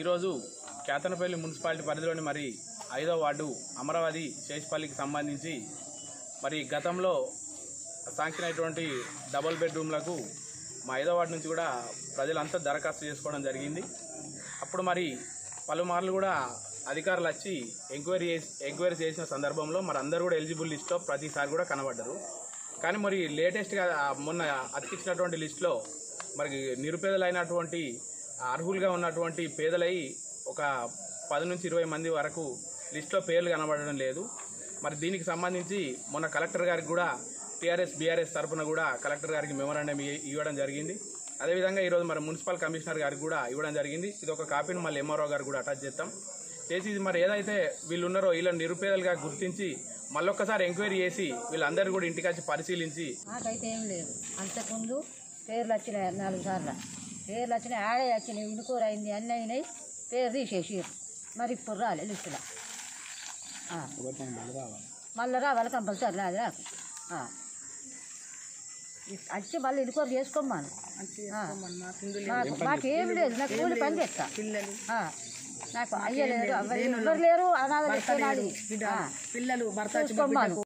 ఈరోజు కేతనపల్లి మున్సిపాలిటీ పరిధిలోని మరి 5వ వార్డు అమరావతి శేషపల్లికి సంబంధించి మరి గతంలో శాంక్షన్ అయినటువంటి డబుల్ బెడ్రూమ్లకు మా 5వ వార్డు నుంచి కూడా ప్రజలంతా దరఖాస్తు చేసుకోవడం జరిగింది. అప్పుడు మరి పలుమార్లు కూడా అధికారులు వచ్చి ఎంక్వైరీ చేసిన సందర్భంలో మరి అందరూ కూడా ఎలిజిబుల్ లిస్ట్లో ప్రతిసారి కూడా కనబడ్డారు. కానీ మరి లేటెస్ట్గా మొన్న అతికించినటువంటి లిస్టులో మరి నిరుపేదలైనటువంటి అర్హులుగా ఉన్నటువంటి పేదలై ఒక 10 నుంచి 20 మంది వరకు లిస్టులో పేర్లు కనబడడం లేదు. మరి దీనికి సంబంధించి మొన్న కలెక్టర్ గారికి కూడా టీఆర్ఎస్ బీఆర్ఎస్ తరఫున కూడా కలెక్టర్ గారికి మెమోరాండం ఇవ్వడం జరిగింది. అదేవిధంగా ఈరోజు మరి మున్సిపల్ కమిషనర్ గారికి కూడా ఇవ్వడం జరిగింది. ఇది ఒక కాపీని మళ్ళీ ఎంఆర్ఓ గారు కూడా అటాచ్ చేస్తాం. చేసి మరి ఏదైతే వీళ్ళు ఉన్నారో వీళ్ళని నిరుపేదలుగా గుర్తించి మళ్ళొక్కసారి ఎంక్వైరీ చేసి వీళ్ళందరూ కూడా ఇంటికి వచ్చి పరిశీలించి. నాకైతే ఏం లేదు, అంతకుముందు పేర్లు వచ్చినాయి 4 సార్లు పేర్లు వచ్చినాయి, ఆడే వచ్చినాయి, ఇండుకోరు అయింది, అన్నీ అయినాయి, పేరు తీసేసారు. మరి ఇప్పుడు రాలే లిస్టులో, మళ్ళీ రావాలి కంపల్సరీ. నాది నాకు వచ్చి మళ్ళీ ఇండుకోరు చేసుకోమను. మాకేం లేదు, నాకు కూలి పని చేస్తా, నాకు అయ్యలేదు, ఎవరు లేరు, అనాథ పిల్లలు భర్త చూసుకోమను.